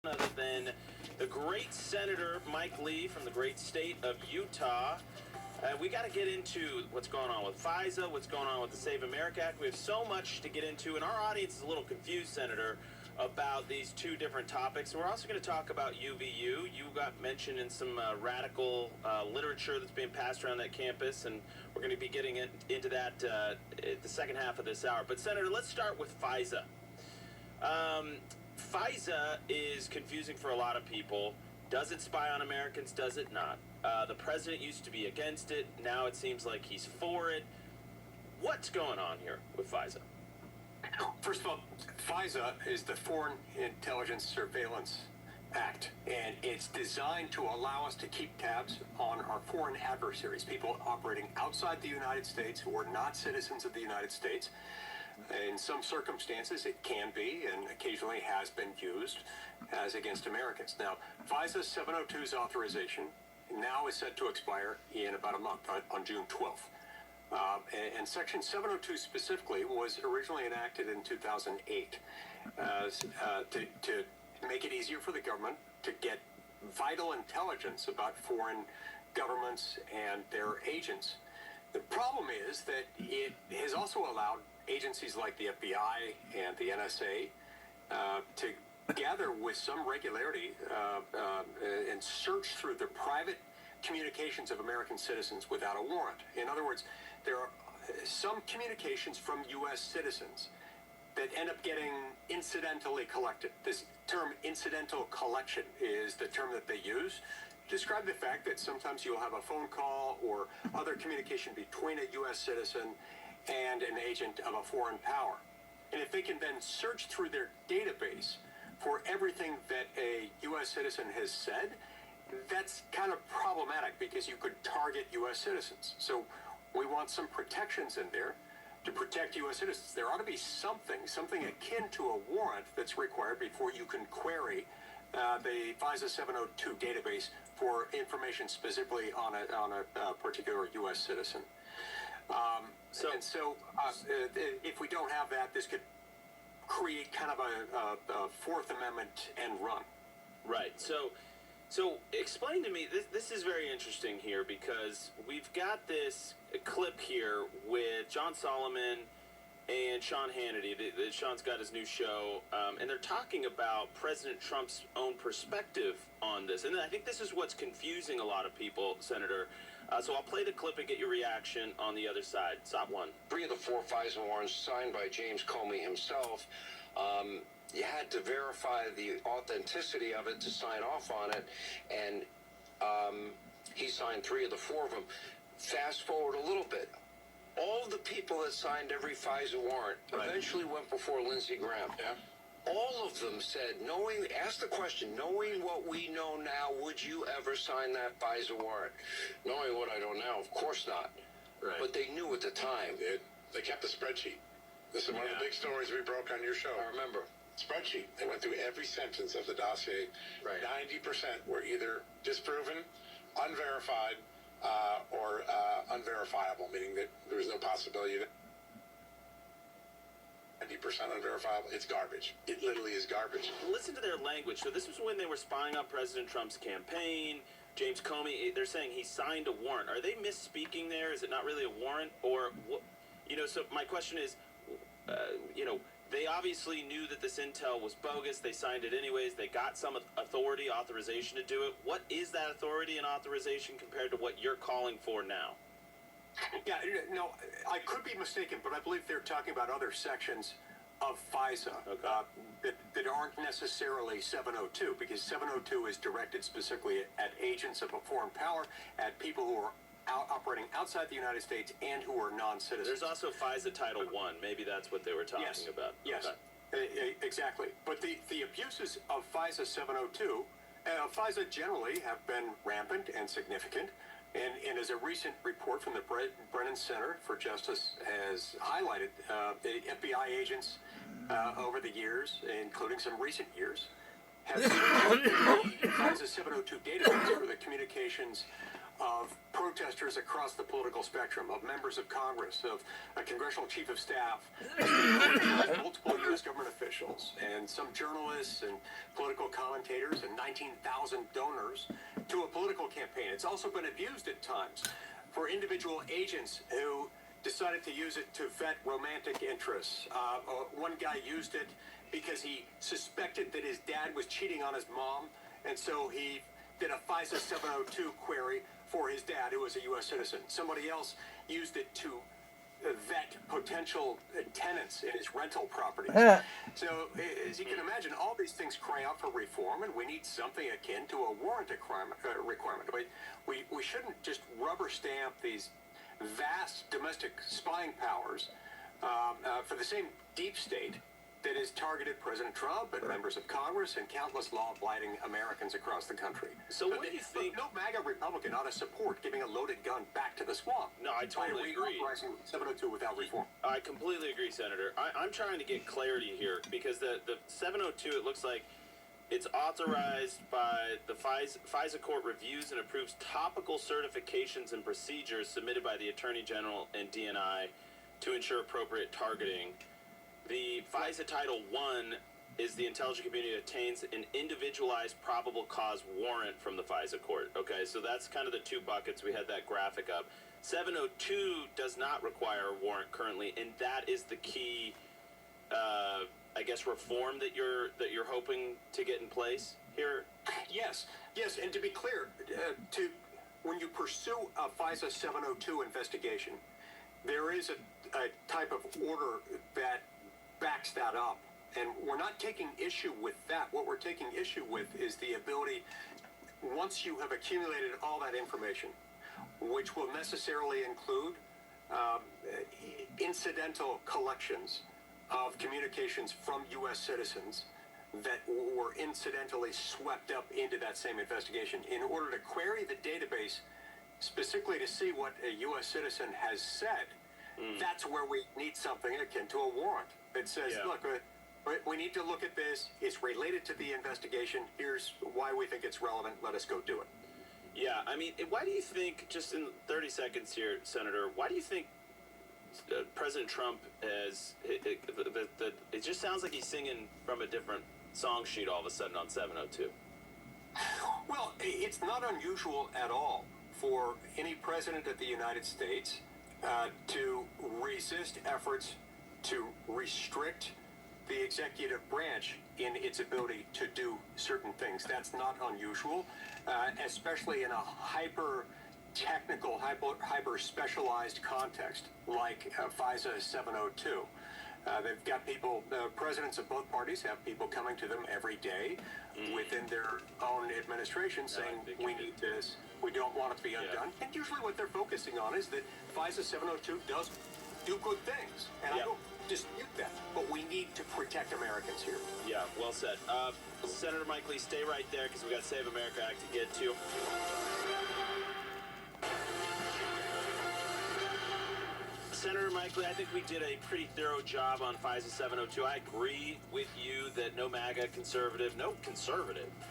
other than the great Senator Mike Lee from the great state of Utah. We got to get into what's going on with FISA, what's going on with the Save America Act. We have so much to get into, and our audience is a little confused, Senator, about these two different topics. And we're also going to talk about UVU. You got mentioned in some radical literature that's being passed around that campus, and we're going to be getting into that at the second half of this hour. But, Senator, let's start with FISA. FISA is confusing for a lot of people. Does it spy on Americans? Does it not? The president used to be against it. Now it seems like he's for it. What's going on here with FISA? First of all, FISA is the Foreign Intelligence Surveillance Act, and it's designed to allow us to keep tabs on our foreign adversaries, people operating outside the United States who are not citizens of the United States. In some circumstances, it can be, and occasionally has been used, as against Americans. Now, FISA 702's authorization now is set to expire in about a month, on June 12th. And Section 702 specifically was originally enacted in 2008 to make it easier for the government to get vital intelligence about foreign governments and their agents. The problem is that it has also allowed agencies like the FBI and the NSA to gather with some regularity and search through the private communications of American citizens without a warrant. In other words, there are some communications from U.S. citizens that end up getting incidentally collected. This term incidental collection is the term that they use to describe the fact that sometimes you'll have a phone call or other communication between a U.S. citizen and an agent of a foreign power. And if they can then search through their database for everything that a U.S. citizen has said, that's kind of problematic because you could target U.S. citizens. So we want some protections in there to protect U.S. citizens. There ought to be something akin to a warrant that's required before you can query the FISA 702 database for information specifically on a particular U.S. citizen. If we don't have that, this could create kind of a Fourth Amendment end run. Right. So explain to me, this is very interesting here because we've got this clip here with John Solomon and Sean Hannity. Sean's got his new show, and they're talking about President Trump's own perspective on this. And I think this is what's confusing a lot of people, Senator. So I'll play the clip and get your reaction on the other side. Stop one. 3 of the 4 FISA warrants signed by James Comey himself. You had to verify the authenticity of it to sign off on it, and he signed 3 of the 4 of them. Fast forward a little bit. All of the people that signed every FISA warrant eventually went before Lindsey Graham. Yeah. All of them said, asked the question, knowing what we know now, would you ever sign that FISA warrant? Knowing what I know now, of course not. Right. But they knew at the time. They kept the spreadsheet. This is one of the big stories we broke on your show. I remember. Spreadsheet. They went through every sentence of the dossier. Right. 90% were either disproven, unverified, or unverifiable, meaning that there was no possibility that 90% unverifiable. It's garbage. It literally is garbage. Listen to their language. So this was when they were spying on President Trump's campaign. James Comey, they're saying he signed a warrant. Are they misspeaking there? Is it not really a warrant? Or, so my question is, they obviously knew that this intel was bogus. They signed it anyways. They got some authorization to do it. What is that authority and authorization compared to what you're calling for now? Yeah, no, I could be mistaken, but I believe they're talking about other sections of FISA that aren't necessarily 702, because 702 is directed specifically at agents of a foreign power, at people who are operating outside the United States and who are non-citizens. There's also FISA Title I. Maybe that's what they were talking about. Yes, exactly. But the abuses of FISA 702, FISA generally have been rampant and significant. And as a recent report from the Brennan Center for Justice has highlighted, the FBI agents over the years, including some recent years, have used the FISA 702 database for the communications of protesters across the political spectrum, of members of Congress, of a congressional chief of staff, multiple U.S. government officials, and some journalists and political commentators, and 19,000 donors to a political campaign. It's also been abused at times for individual agents who decided to use it to vet romantic interests. One guy used it because he suspected that his dad was cheating on his mom, and so he did a FISA 702 query for his dad, who was a U.S. citizen. Somebody else used it to vet potential tenants in his rental properties. So, as you can imagine, all these things cry out for reform, and we need something akin to a warrant requirement. We shouldn't just rubber stamp these vast domestic spying powers for the same deep state that has targeted President Trump and members of Congress and countless law-abiding Americans across the country. So what do you think? No MAGA Republican ought to support giving a loaded gun back to the swamp. No, I totally agree. Reauthorizing 702 without reform. I completely agree, Senator. I'm trying to get clarity here because the 702, it looks like it's authorized by the FISA court reviews and approves topical certifications and procedures submitted by the Attorney General and DNI to ensure appropriate targeting. The FISA Title I is the intelligence community obtains an individualized probable cause warrant from the FISA court. Okay, so that's kind of the two buckets. We had that graphic up. 702 does not require a warrant currently, and that is the key, I guess, reform that you're hoping to get in place here. Yes, and to be clear, when you pursue a FISA 702 investigation, there is a type of order that backs that up. And we're not taking issue with that. What we're taking issue with is the ability, once you have accumulated all that information, which will necessarily include incidental collections of communications from U.S. citizens that were incidentally swept up into that same investigation, in order to query the database specifically to see what a U.S. citizen has said. That's where we need something akin to a warrant that says, look, we need to look at this. It's related to the investigation. Here's why we think it's relevant. Let us go do it. Yeah, I mean, why do you think, just in 30 seconds here, Senator, why do you think President Trump has, it just sounds like he's singing from a different song sheet all of a sudden on 702? Well, it's not unusual at all for any president of the United States to resist efforts to restrict the executive branch in its ability to do certain things. That's not unusual, especially in a hyper-technical, hyper-specialized context like FISA 702. They've got people, presidents of both parties have people coming to them every day within their own administration saying, we need this, we don't want it to be undone. And usually what they're focusing on is that FISA 702 does do good things. And I don't dispute that, but we need to protect Americans here. Yeah, well said. Senator Mike Lee, stay right there because we got Save America Act to get to. Senator Mike Lee, I think we did a pretty thorough job on FISA 702. I agree with you that no MAGA conservative,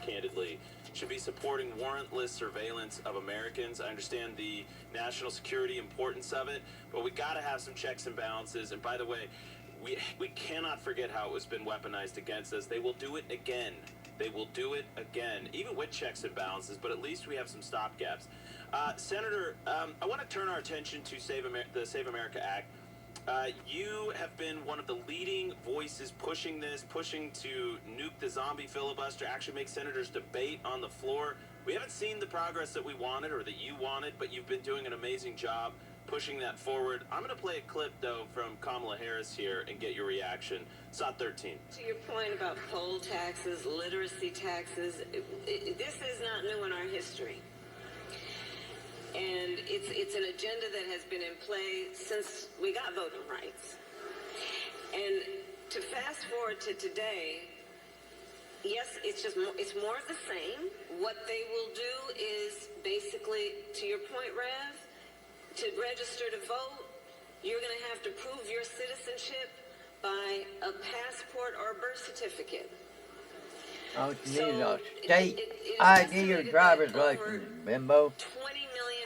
candidly, should be supporting warrantless surveillance of Americans. I understand the national security importance of it, but we got to have some checks and balances. And by the way, we cannot forget how it has been weaponized against us. They will do it again. They will do it again, even with checks and balances, but at least we have some stopgaps. Senator, I want to turn our attention to the Save America Act. You have been one of the leading voices pushing to nuke the zombie filibuster, actually make senators debate on the floor. We haven't seen the progress that we wanted or that you wanted, but you've been doing an amazing job pushing that forward. I'm going to play a clip, though, from Kamala Harris here and get your reaction. SOT 13. To your point about poll taxes, literacy taxes, this is not new in our history. And it's an agenda that has been in play since we got voting rights. And to fast forward to today, yes, it's more of the same. What they will do is basically, to your point, Rev, to register to vote, you're going to have to prove your citizenship by a passport or a birth certificate. Oh, you need a state ID or driver's license, bimbo. 20 million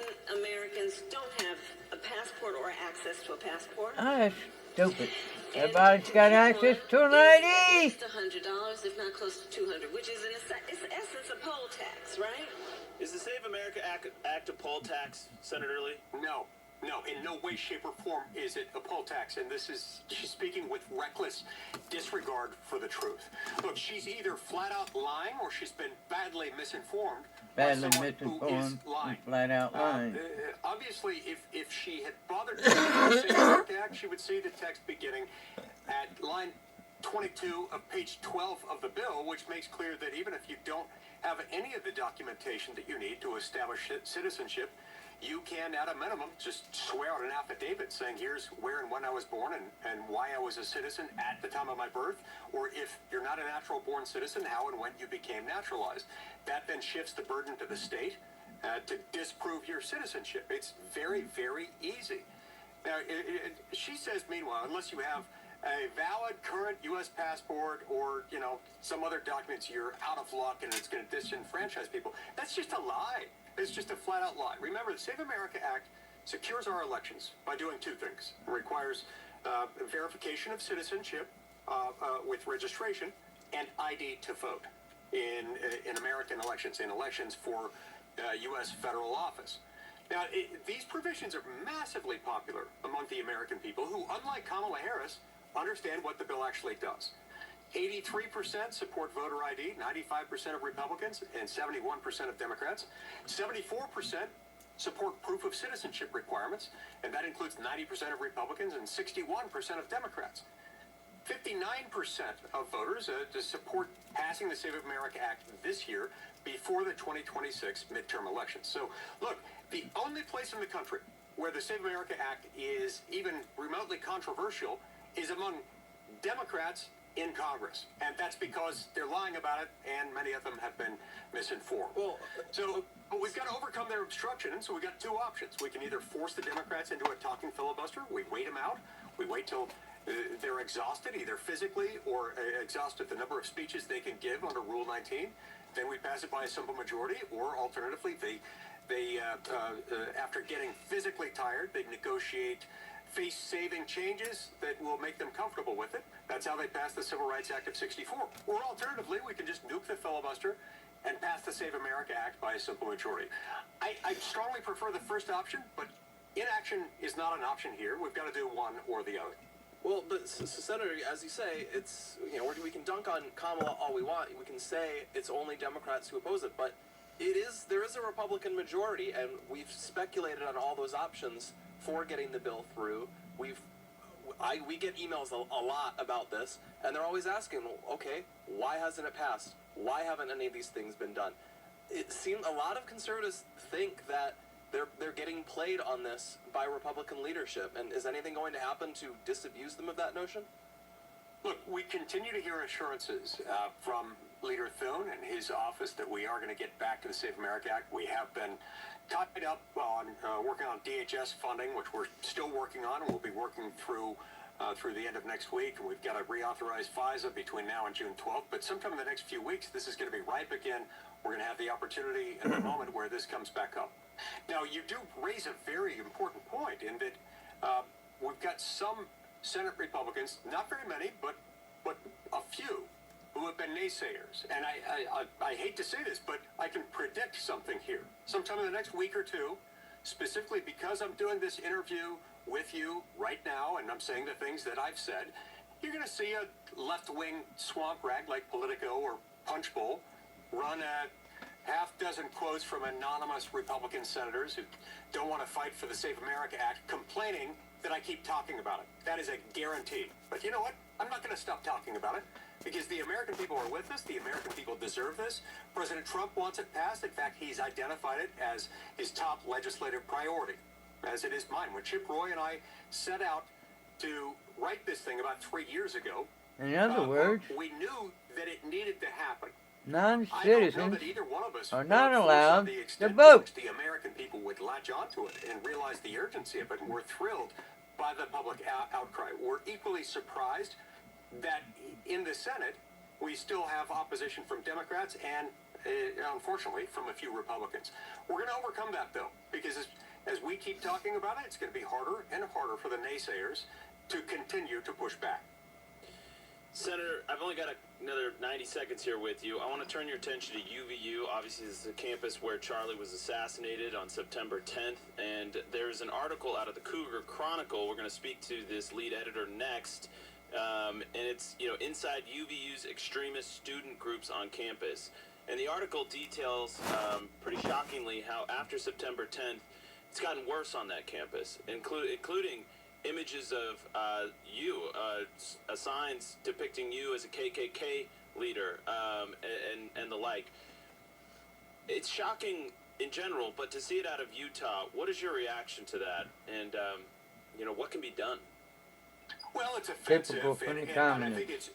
Americans don't have a passport or access to a passport. Oh, that's stupid. And Everybody's got access to an is ID. at least $100, if not close to $200, which is in essence a poll tax, right? Is the Save America Act a poll tax, Senator Lee? No, in no way, shape, or form is it a poll tax, and she's speaking with reckless disregard for the truth. Look, she's either flat out lying or she's been badly misinformed. Badly by someone who is misinformed, lying. flat out lying. Obviously, if she had bothered to read the Save America Act, she would see the text beginning at line 22 of page 12 of the bill, which makes clear that even if you don't have any of the documentation that you need to establish citizenship, you can, at a minimum, just swear out an affidavit saying here's where and when I was born and why I was a citizen at the time of my birth, or if you're not a natural born citizen, how and when you became naturalized. That then shifts the burden to the state to disprove your citizenship. It's very, very easy. Now, she says, meanwhile, unless you have a valid current U.S. passport or, some other documents, you're out of luck and it's going to disenfranchise people. That's just a lie. It's just a flat-out lie. Remember, the Save America Act secures our elections by doing two things. It requires verification of citizenship with registration and ID to vote in American elections, in elections for U.S. federal office. Now, these provisions are massively popular among the American people who, unlike Kamala Harris, understand what the bill actually does. 83% support voter ID, 95% of Republicans, and 71% of Democrats. 74% support proof of citizenship requirements, and that includes 90% of Republicans and 61% of Democrats. 59% of voters to support passing the Save America Act this year before the 2026 midterm elections. So, look, the only place in the country where the Save America Act is even remotely controversial is among Democrats in Congress, and that's because they're lying about it, and many of them have been misinformed. But we've got to overcome their obstruction, and so we've got two options. We can either force the Democrats into a talking filibuster, we wait them out, we wait till they're exhausted, either physically or exhausted the number of speeches they can give under Rule 19, then we pass it by a simple majority, or alternatively, they after getting physically tired, they negotiate face-saving changes that will make them comfortable with it. That's how they passed the Civil Rights Act of 64. Or alternatively, we can just nuke the filibuster and pass the Save America Act by a simple majority. I strongly prefer the first option, but inaction is not an option here. We've got to do one or the other. Well, but Senator, as you say, it's we can dunk on Kamala all we want. We can say it's only Democrats who oppose it, but there is a Republican majority, and we've speculated on all those options for getting the bill through. We get emails a lot about this, and they're always asking, okay, why hasn't it passed? Why haven't any of these things been done? It seems a lot of conservatives think that they're getting played on this by Republican leadership, and is anything going to happen to disabuse them of that notion? Look, we continue to hear assurances from Leader Thune and his office that we are going to get back to the Save America Act. We have been tied up on working on DHS funding, which we're still working on, and we'll be working through the end of next week. And we've got to reauthorize FISA between now and June 12th. But sometime in the next few weeks, this is going to be ripe again. We're going to have the opportunity at the moment where this comes back up. Now, you do raise a very important point in that we've got some Senate Republicans, not very many, but a few, who have been naysayers. And I hate to say this, but I can predict something here. Sometime in the next week or two, specifically because I'm doing this interview with you right now, and I'm saying the things that I've said, you're going to see a left-wing swamp rag like Politico or Punchbowl run a half dozen quotes from anonymous Republican senators who don't want to fight for the Save America Act, complaining that I keep talking about it. That is a guarantee. But you know what? I'm not going to stop talking about it because the American people are with us. The American people deserve this. President Trump wants it passed. In fact, he's identified it as his top legislative priority, as it is mine. When Chip Roy and I set out to write this thing about 3 years ago, in other words, we knew that it needed to happen. Non-citizens either one of us are not allowed to to vote. the American people would latch onto it and realize the urgency of it, and we're thrilled by the public outcry. We're equally surprised that in the Senate we still have opposition from Democrats and unfortunately from a few Republicans. We're going to overcome that, though, because as we keep talking about it, it's going to be harder and harder for the naysayers to continue to push back. Senator, I've only got another 90 seconds here with you. I want to turn your attention to UVU. Obviously, this is a campus where Charlie was assassinated on September 10th, and there's an article out of the Cougar Chronicle. We're going to speak to this lead editor next, and it's, inside UVU's extremist student groups on campus. And the article details, pretty shockingly, how after September 10th, it's gotten worse on that campus, including images of signs depicting you as a KKK leader, and the like. It's shocking in general, but to see it out of Utah, what is your reaction to that? And, what can be done? Well, it's offensive, Typical funny and I comment. think it's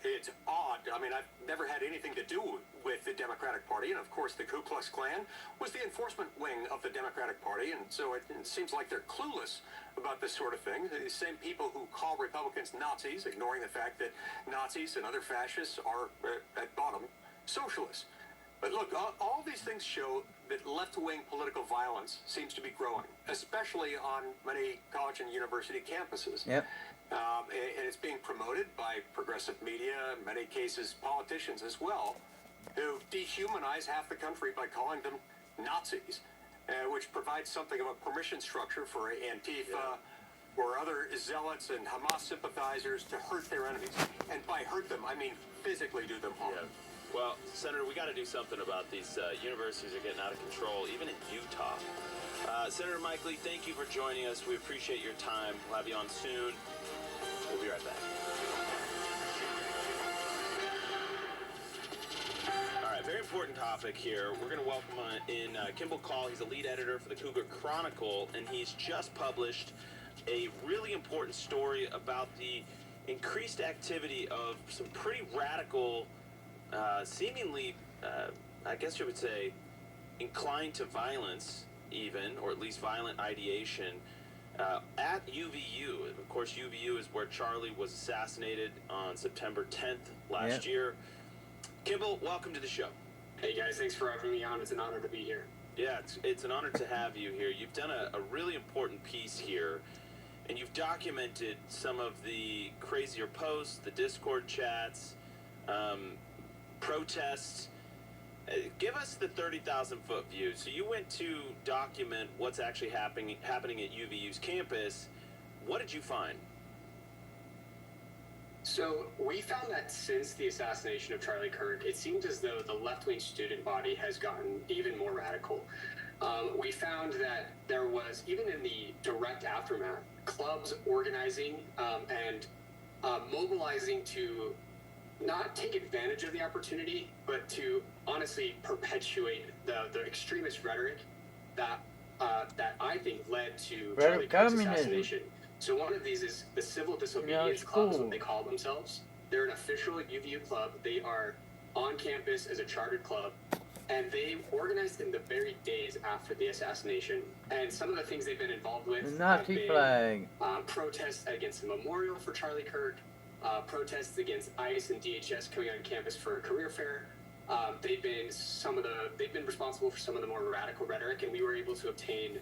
odd. I mean, I've never had anything to do with the Democratic Party, and of course, the Ku Klux Klan was the enforcement wing of the Democratic Party, and so it seems like they're clueless about this sort of thing. The same people who call Republicans Nazis, ignoring the fact that Nazis and other fascists are, at bottom, socialists. But look, all these things show that left-wing political violence seems to be growing, especially on many college and university campuses. Yep. And it's being promoted by progressive media, in many cases politicians as well, who dehumanize half the country by calling them Nazis, which provides something of a permission structure for Antifa or other zealots and Hamas sympathizers to hurt their enemies. And by hurt them, I mean physically do them harm. Yeah. Well, Senator, we got to do something about these universities are getting out of control, even in Utah. Senator Mike Lee, thank you for joining us. We appreciate your time. We'll have you on soon. We'll be right back. All right, very important topic here. We're going to welcome in Kimball Call. He's a lead editor for the Cougar Chronicle, and he's just published a really important story about the increased activity of some pretty radical, seemingly, I guess you would say, inclined to violence even, or at least violent ideation, at UVU. Of course, UVU is where Charlie was assassinated on September 10th last year. Kimball, welcome to the show. Hey guys, thanks for having me on. It's an honor to be here. Yeah, it's an honor to have you here. You've done a really important piece here, and you've documented some of the crazier posts, the Discord chats, protests. Give us the 30,000-foot view. So you went to document what's actually happening at UVU's campus. What did you find? So we found that since the assassination of Charlie Kirk, it seemed as though the left-wing student body has gotten even more radical. We found that there was, even in the direct aftermath, clubs organizing and mobilizing to not take advantage of the opportunity, but to honestly perpetuate the extremist rhetoric that I think led to Charlie Kirk's assassination. So one of these is the Civil Disobedience Club, is what they call themselves. They're an official UVU club. They are on campus as a chartered club, and they organized in the very days after the assassination. And some of the things they've been involved with The Nazi flag. Protests against the memorial for Charlie Kirk, protests against ICE and DHS coming on campus for a career fair. They've been responsible for some of the more radical rhetoric, and we were able to obtain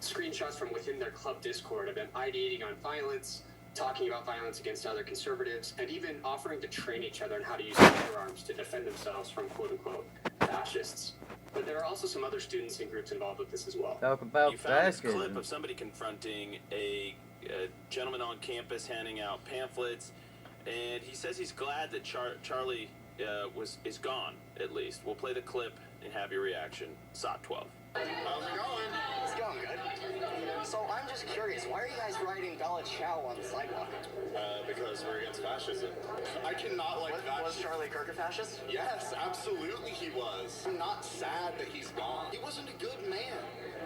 screenshots from within their club Discord of them ideating on violence, talking about violence against other conservatives, and even offering to train each other on how to use firearms to defend themselves from quote-unquote fascists. But there are also some other students and groups involved with this as well. Talk about You found this fascism. clip of somebody confronting a gentleman on campus handing out pamphlets, and he says he's glad that Charlie is gone, at least. We'll play the clip and have your reaction. SOT 12. How's it going? It's going good. So I'm just curious, why are you guys writing Bella Ciao on the sidewalk? Because we're against fascism. I cannot like that. Was Charlie Kirk a fascist? Yes, absolutely he was. I'm not sad that he's gone. He wasn't a good man.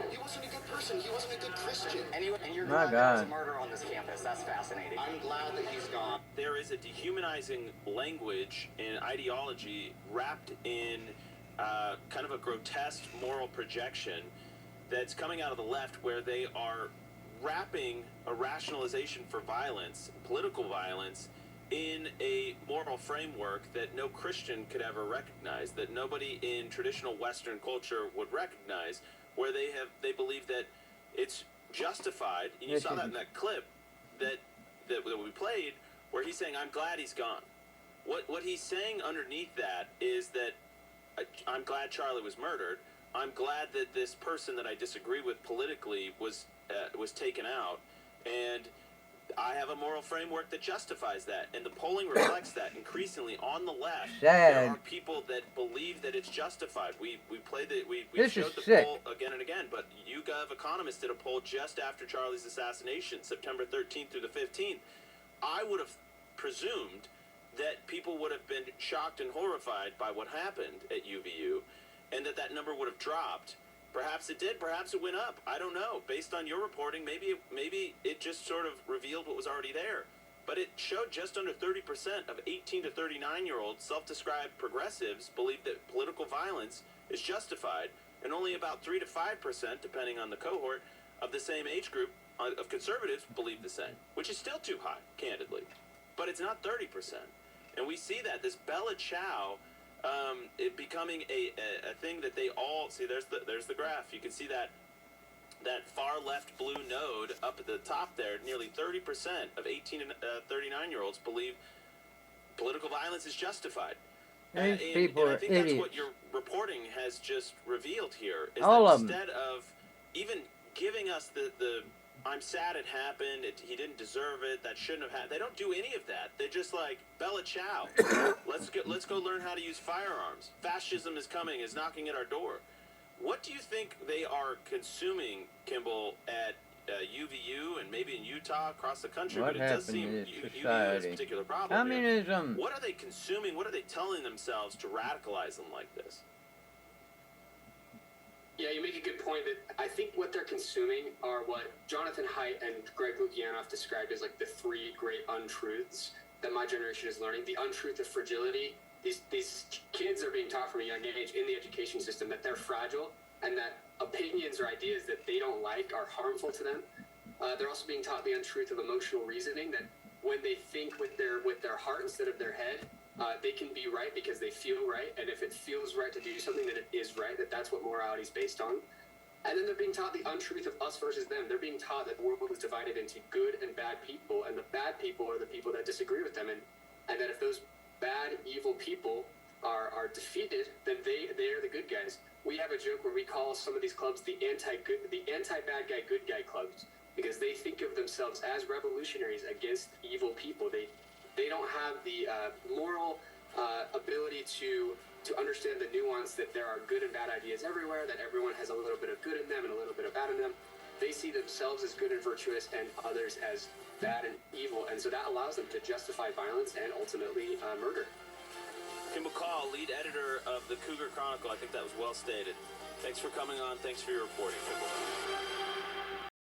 He wasn't a good person. He wasn't a good Christian. And you're My glad there was a God. murder on this campus. That's fascinating. I'm glad that he's gone. There is a dehumanizing language and ideology wrapped in kind of a grotesque moral projection that's coming out of the left, where they are wrapping a rationalization for violence, political violence, in a moral framework that no Christian could ever recognize, that nobody in traditional Western culture would recognize, where they believe that it's justified. And you Yes, saw he that in did. that clip that we played, where he's saying, "I'm glad he's gone." What he's saying underneath that is that I'm glad Charlie was murdered. I'm glad that this person that I disagree with politically was taken out, and I have a moral framework that justifies that, and the polling reflects that increasingly on the left. There Sad. are people that believe that it's justified. We played the we This showed is the sick. poll again and again, but YouGov Economist did a poll just after Charlie's assassination, September 13th through the 15th. I would have presumed that people would have been shocked and horrified by what happened at UVU, and that number would have dropped. Perhaps it did. Perhaps it went up. I don't know. Based on your reporting, maybe it just sort of revealed what was already there. But it showed just under 30% of 18 to 39-year-olds, self-described progressives, believe that political violence is justified, and only about 3 to 5%, depending on the cohort, of the same age group of conservatives believe the same, which is still too high, candidly. But it's not 30%. And we see that this Bella Ciao, it becoming a thing that they all see. There's the graph. You can see that far left blue node up at the top there. Nearly 30% of 18 and 39-year-olds believe political violence is justified. These And people I are think that's idiots. what your reporting has just revealed here. Is All that of 'em. instead of even giving us the I'm sad it happened, he didn't deserve it, that shouldn't have happened. They don't do any of that. They're just like, Bella Ciao, let's go learn how to use firearms. Fascism is coming, is knocking at our door. What do you think they are consuming, Kimball, at UVU and maybe in Utah, across the country? What But it does happened seem to this UVU has a society? particular problem here. Communism. What are they consuming? What are they telling themselves to radicalize them like this? Yeah, you make a good point that I think what they're consuming are what Jonathan Haidt and Greg Lukianoff described as like the three great untruths that my generation is learning. The untruth of fragility. These kids are being taught from a young age in the education system that they're fragile and that opinions or ideas that they don't like are harmful to them. They're also being taught the untruth of emotional reasoning, that when they think with their heart instead of their head, they can be right because they feel right, and if it feels right to do something, then it is right, that's what morality is based on. And then they're being taught the untruth of us versus them. They're being taught that the world is divided into good and bad people, and the bad people are the people that disagree with them, and that if those bad, evil people are defeated, then they are the good guys. We have a joke where we call some of these clubs the anti-bad guy, good guy clubs, because they think of themselves as revolutionaries against evil people. They don't have the moral ability to understand the nuance that there are good and bad ideas everywhere, that everyone has a little bit of good in them and a little bit of bad in them. They see themselves as good and virtuous and others as bad and evil, and so that allows them to justify violence and ultimately murder. Kimball Call, lead editor of the Cougar Chronicle. I think that was well stated. Thanks for coming on. Thanks for your reporting, Kimball.